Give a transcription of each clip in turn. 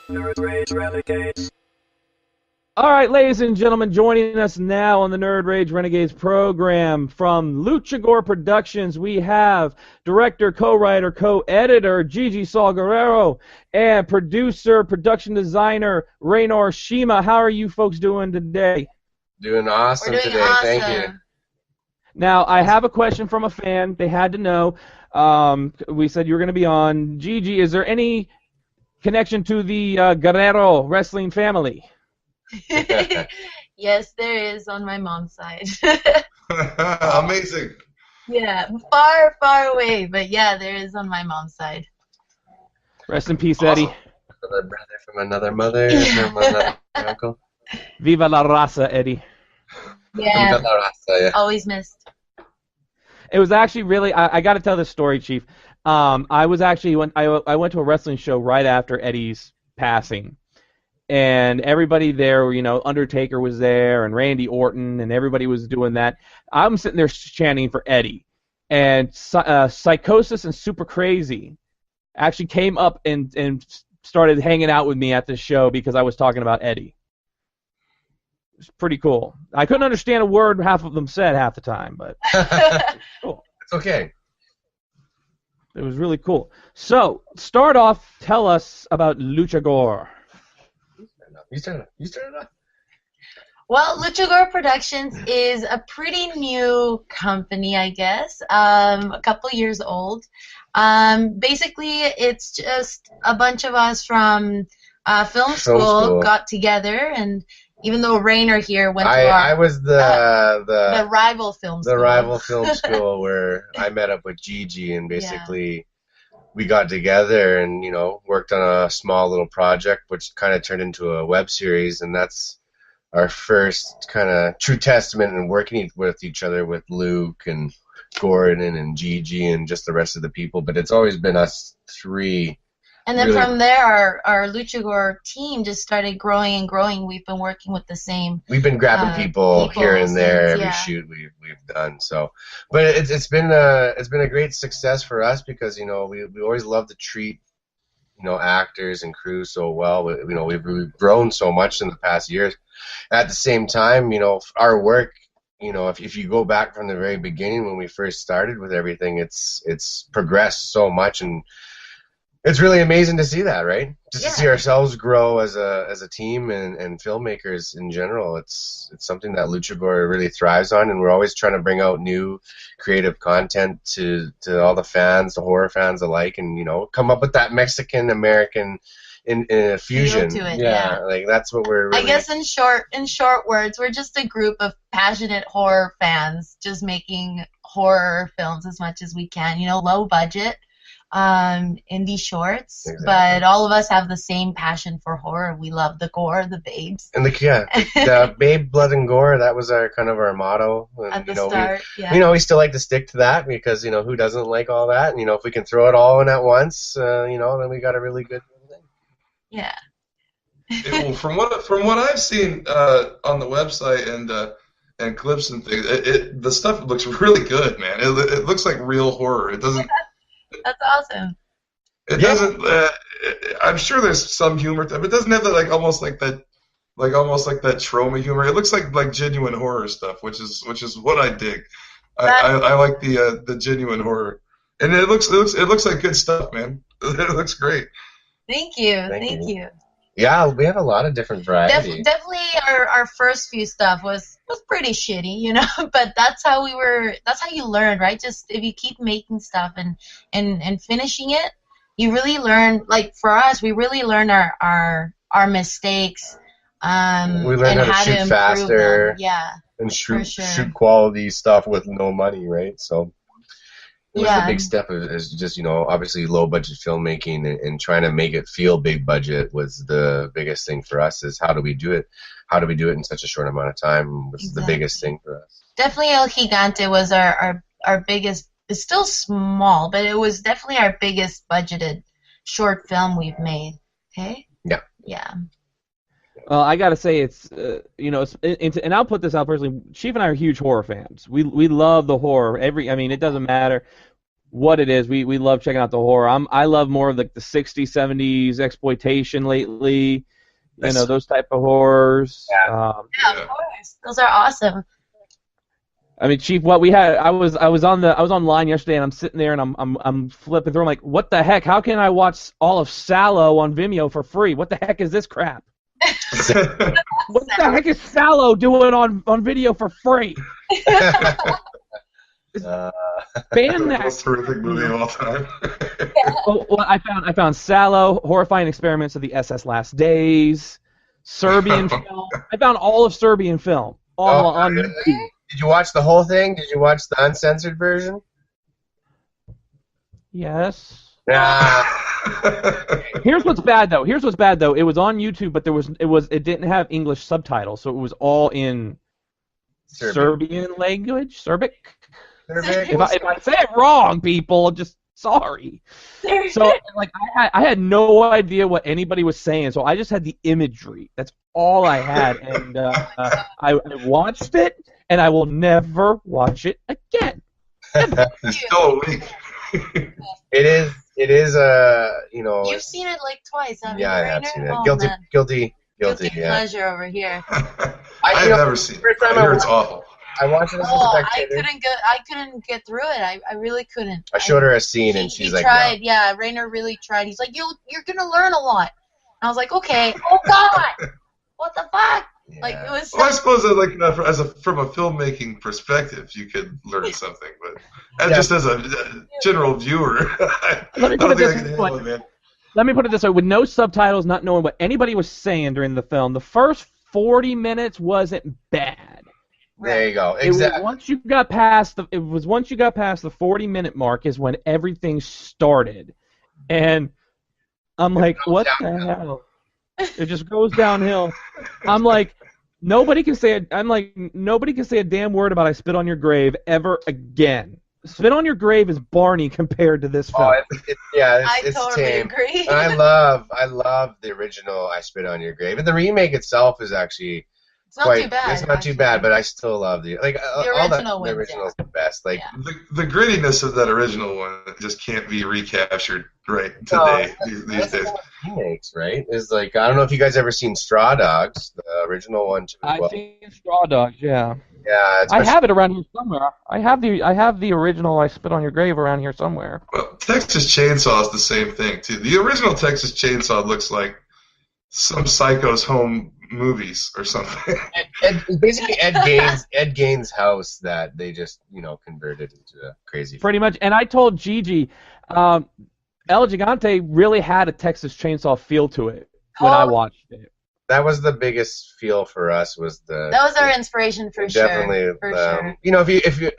Nerd Rage Renegades. All right, ladies and gentlemen, joining us now on the Nerd Rage Renegades program from Luchagore Productions, we have director, co-writer, co-editor GiGi Saul Guerrero and producer, production designer Raynor Shima. How are you folks doing today? Doing awesome We're doing today. awesome. Thank you. Now, I have a question from a fan. They had to know. We said you were going to be on. GiGi, is there any connection to the Guerrero wrestling family? Yes, there is on my mom's side. Amazing. Yeah, far, far away, but yeah, there is on my mom's side. Rest in peace, Eddie. Another brother from another mother, from another uncle. Viva la raza, Eddie. Yeah, Viva la raza, yeah. always missed. It was actually really. I got to tell this story, Chief. I was actually I went to a wrestling show right after Eddie's passing, and everybody there, you know, Undertaker was there, and Randy Orton, and everybody was doing that. I'm sitting there chanting for Eddie, and Psychosis and Super Crazy actually came up and started hanging out with me at the show because I was talking about Eddie. It's pretty cool. I couldn't understand a word half of them said half the time, but cool. It's okay. It was really cool. So, start off, tell us about Luchagore. You start it off. Well, Luchagore Productions is a pretty new company, I guess. A couple years old. Basically, it's just a bunch of us from film school got together, and even though Raynor here went to I was the rival film school. The rival film school where I met up with GiGi, and basically we got together and, you know, worked on a small little project which kind of turned into a web series, and that's our first kind of true testament in working with each other with Luke and Gordon and GiGi and just the rest of the people. But it's always been us three. And then really, from there, our Luchagore team just started growing and growing. We've been working with the same. We've been grabbing people here and there every shoot we've done. So, but it's been a great success for us because, you know, we always love to treat, you know, actors and crew so well. You know, we've grown so much in the past years. At the same time, you know, our work, you know, if you go back from the very beginning when we first started with everything, it's progressed so much, and it's really amazing to see that, right? Just to see ourselves grow as a team and filmmakers in general. It's something that Luchagore really thrives on, and we're always trying to bring out new creative content to all the fans, the horror fans alike, and, you know, come up with that Mexican American in a fusion. Feel to it, like that's what we're really... I guess in short words, we're just a group of passionate horror fans just making horror films as much as we can. You know, low budget. Indie shorts, but all of us have the same passion for horror. We love the gore, the babes. And the babe, blood, and gore, that was our kind of our motto. And, at the you know, start, we still like to stick to that because, you know, who doesn't like all that? And, you know, if we can throw it all in at once, you know, then we got a really good thing. Yeah. Well, from what I've seen on the website and clips and things, the stuff looks really good, man. It looks like real horror. It doesn't. That's awesome. It doesn't. I'm sure there's some humor, but it doesn't have that almost like that trauma humor. It looks like genuine horror stuff, which is what I dig. I like the genuine horror, and it looks like good stuff, man. It looks great. Thank you. Thank you. Yeah, we have a lot of different varieties. Definitely, our first few stuff was pretty shitty, you know. But that's how you learn, right? Just if you keep making stuff and finishing it, you really learn. Like for us, we really learn our mistakes. We learn how to shoot faster. Them. And shoot quality stuff with no money, right? So. It was the big step is just, you know, obviously low budget filmmaking and trying to make it feel big budget was the biggest thing for us. Is how do we do it? How do we do it in such a short amount of time was the biggest thing for us. Definitely El Gigante was our biggest. It's still small, but it was definitely our biggest budgeted short film we've made. Okay? Yeah. Yeah. Well, I gotta say it's you know, and I'll put this out personally. Chief and I are huge horror fans. We love the horror. I mean, it doesn't matter. what it is. We love checking out the horror. I love more of like the 60s, 70s exploitation lately. You know, those type of horrors. Yeah, of course. Those are awesome. I mean, Chief, what we had, I was online yesterday, and I'm sitting there, and I'm flipping through. I'm like, what the heck? How can I watch all of Sallow on Vimeo for free? What the heck is this crap? What the heck is Sallow doing on video for free? Ban that. Most horrific movie of all time. Well, I found Sallow, Horrifying Experiments of the SS Last Days, Serbian film. I found all of Serbian film on YouTube. Did you watch the whole thing? Did you watch the uncensored version? Yes. Nah. Here's what's bad though. It was on YouTube, but it didn't have English subtitles, so it was all in Serbian language, Serbic. If I say it wrong, people, just sorry. So like I had no idea what anybody was saying, so I just had the imagery. That's all I had, and I watched it, and I will never watch it again. It's still a week. It is you know. You've seen it like twice, haven't you? Yeah, I have seen it. Oh, Guilty. Guilty Yeah. pleasure over here. I've never seen it. I hear it's awful. I watched it as a spectator. I couldn't get through it. I really couldn't. I showed her a scene, and she's like, tried. no. Yeah, Raynor really tried. He's like, you're gonna learn a lot. And I was like, okay. Oh God, what the fuck? Yeah. Like it was. Well, I suppose that, from a filmmaking perspective, you could learn something, but just as a general viewer, Let me put it this way: with no subtitles, not knowing what anybody was saying during the film, the first 40 minutes wasn't bad. There you go. Exactly. It was once you got past the 40-minute mark is when everything started, and I'm like, what the hell? It just goes downhill. I'm like, nobody can say a damn word about "I Spit on Your Grave" ever again. "Spit on Your Grave" is Barney compared to this film. Oh, it's I totally tame. agree. And I love the original "I Spit on Your Grave," and the remake itself is actually. It's not too bad. It's not too bad, but I still love the original. The original's the best. Like the grittiness of that original one just can't be recaptured right today. These days. Remakes, right? Is like I don't know if you guys ever seen Straw Dogs, the original one too. I've seen Straw Dogs, yeah. Yeah, I have it around here somewhere. I have the original "I Spit on Your Grave" around here somewhere. Well, Texas Chainsaw is the same thing too. The original Texas Chainsaw looks like some psycho's home movies or something. It's basically Ed Gain's house that they just converted into a crazy. Pretty much, and I told GiGi, El Gigante really had a Texas Chainsaw feel to it when I watched it. That was the biggest feel for us. That was our inspiration for sure. Definitely, for sure. If you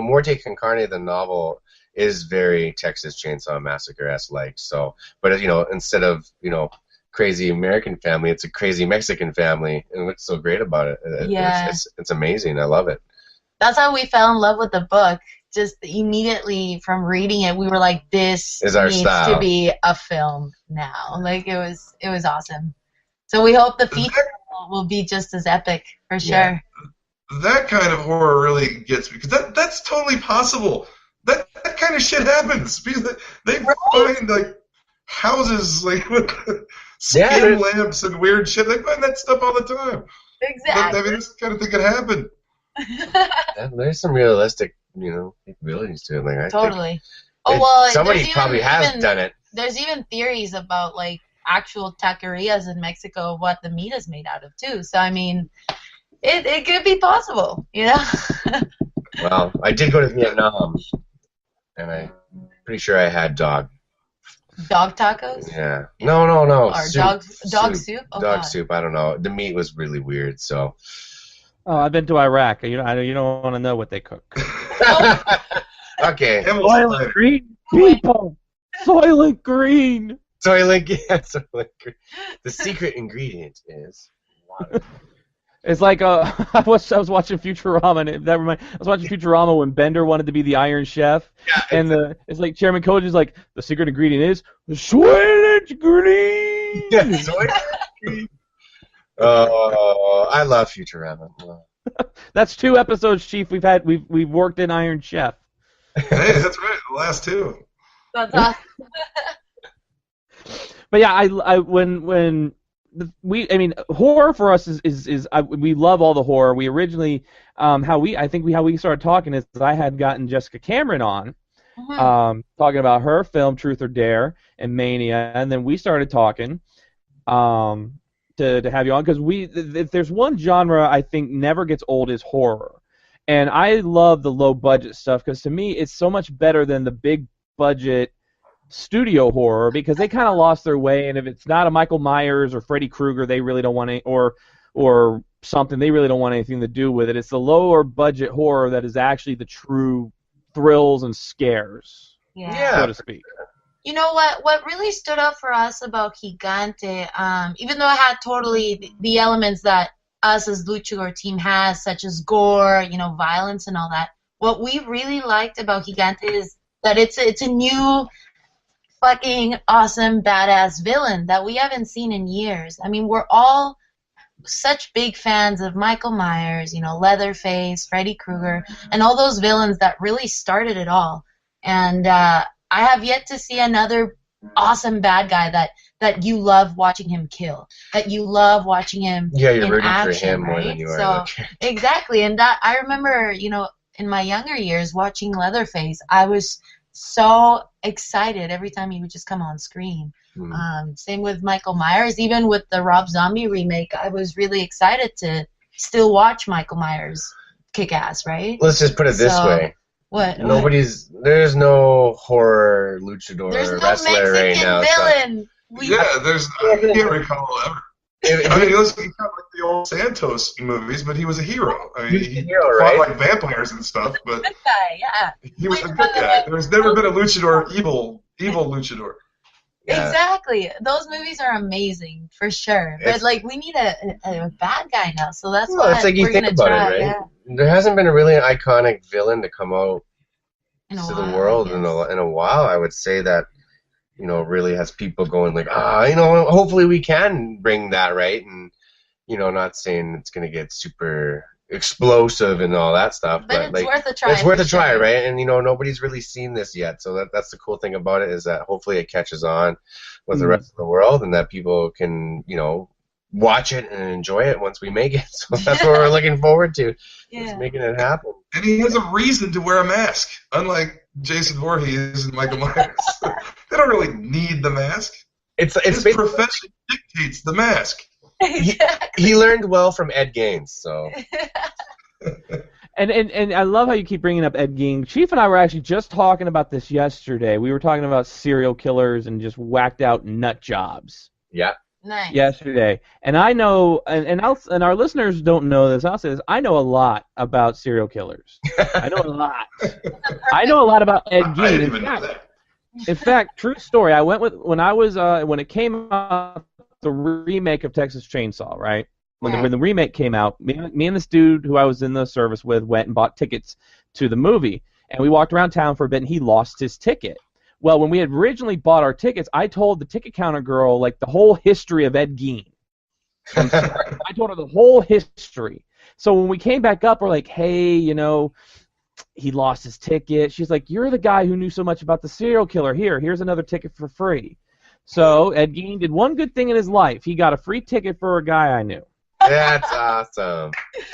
Morte con Carne, the novel is very Texas Chainsaw Massacre-esque like. So, but instead of crazy American family, it's a crazy Mexican family, and what's so great about it? It's amazing. I love it. That's how we fell in love with the book. Just immediately from reading it, we were like, "This is our needs style. to be a film now." Like it was awesome. So we hope the feature will be just as epic for sure. Yeah. That kind of horror really gets me because that's totally possible. That kind of shit happens because they find like houses like with skin lamps and weird shit. They find that stuff all the time. Exactly. I mean, this kind of thing could happen. There's some realistic, capabilities to it. Like I totally. think somebody probably has done it. There's even theories about like actual taquerias in Mexico, what the meat is made out of too. So I mean, it could be possible, Well, I did go to Vietnam, and I'm pretty sure I had dog. Dog tacos? Yeah. No. Or soup. dog soup? Oh, dog soup. I don't know. The meat was really weird. So. Oh, I've been to Iraq. You don't want to know what they cook. Okay. Soylent Green people. Soylent Green. Soylent Green. The secret ingredient is water. It's like I was watching Futurama, and I was watching Futurama when Bender wanted to be the Iron Chef, and it's like Chairman Koji's like, the secret ingredient is the Soylent Green. Yeah, Soylent Green. Oh, I love Futurama. That's 2 episodes, Chief. We've worked in Iron Chef. Hey, that's right. last two. That's awesome. But yeah, horror for us we love all the horror. We originally how we started talking is I had gotten Jessica Cameron on, talking about her film Truth or Dare and Mania, and then we started talking to have you on because if there's one genre I think never gets old is horror, and I love the low budget stuff because to me it's so much better than the big budget studio horror because they kind of lost their way, and if it's not a Michael Myers or Freddy Krueger, they really don't want any, or something, they really don't want anything to do with it. It's the lower budget horror that is actually the true thrills and scares, so to speak. You know what really stood out for us about Gigante, even though it had totally the elements that us as Luchagore team has, such as gore, violence and all that, what we really liked about Gigante is that it's a new fucking awesome badass villain that we haven't seen in years. I mean, we're all such big fans of Michael Myers, Leatherface, Freddy Krueger, and all those villains that really started it all. And I have yet to see another awesome bad guy that you love watching him kill, that you love watching him you're in rooting action, for him right? more than you are. So exactly, and that I remember, in my younger years watching Leatherface, I was so excited every time he would just come on screen. Same with Michael Myers. Even with the Rob Zombie remake, I was really excited to still watch Michael Myers kick ass, right? Let's just put it this way. What? There's no horror luchador There's no wrestler right now. villain. I can't recall ever. He was kind of like the old Santos movies, but he was a hero. I mean, he fought like vampires and stuff, but good guy, yeah. He was a good guy. There's never been a luchador, evil luchador. Yeah. Exactly. Those movies are amazing, for sure. But, we need a bad guy now, so that's what it's like you think about it, right? Yeah. There hasn't been a really iconic villain to come out to the world in a while. I would say that, really has people going like, hopefully we can bring that, right? And, not saying it's going to get super explosive and all that stuff, but it's worth a try. It's worth a try, right? And, nobody's really seen this yet, so that's the cool thing about it is that hopefully it catches on with the rest of the world and that people can, watch it and enjoy it once we make it. So that's what we're looking forward to, is making it happen. And he has a reason to wear a mask, unlike Jason Voorhees and Michael Myers. They don't really need the mask. His profession dictates the mask. Exactly. He learned well from Ed Gaines, so. And I love how you keep bringing up Ed Gein. Chief and I were actually just talking about this yesterday. We were talking about serial killers and just whacked out nut jobs. Yeah. Nice. Yesterday, and I know, and our listeners don't know this. I'll say this: I know a lot about serial killers. I know a lot. I know a lot about Ed Gein. I didn't even know that. In fact, true story. I went with when it came out, the remake of Texas Chainsaw, right? When the remake came out, me and this dude who I was in the service with went and bought tickets to the movie, and we walked around town for a bit, and he lost his ticket. Well, when we had originally bought our tickets, I told the ticket counter girl the whole history of Ed Gein. I told her the whole history. So when we came back up, we're like, hey, he lost his ticket. She's like, you're the guy who knew so much about the serial killer. Here's another ticket for free. So Ed Gein did one good thing in his life. He got a free ticket for a guy I knew. That's awesome.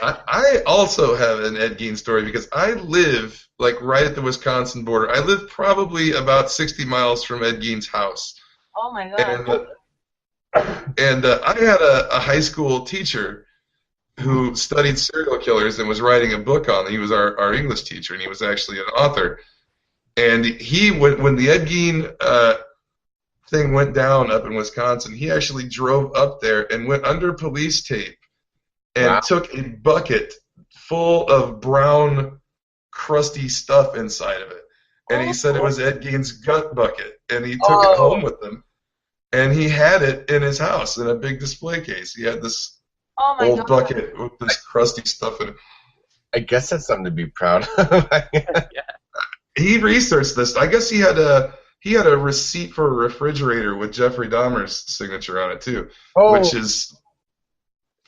I also have an Ed Gein story because I live right at the Wisconsin border. I live probably about 60 miles from Ed Gein's house. Oh my god. And I had a high school teacher who studied serial killers and was writing a book on them. He was our English teacher, and he was actually an author. And when the Ed Gein thing went down up in Wisconsin, he actually drove up there and went under police tape and took a bucket full of brown, crusty stuff inside of it. And he said it was Ed Gein's gut bucket. And he took it home with him. And he had it in his house in a big display case. He had this old bucket with this crusty stuff in it. I guess that's something to be proud of. He researched this. I guess he had a receipt for a refrigerator with Jeffrey Dahmer's signature on it too, which is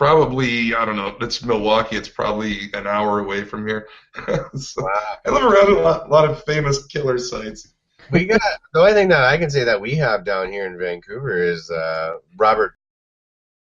probably, I don't know, it's Milwaukee. It's probably an hour away from here. So Wow. I live around a lot of famous killer sites. We got the only thing that I can say that we have down here in Vancouver is Robert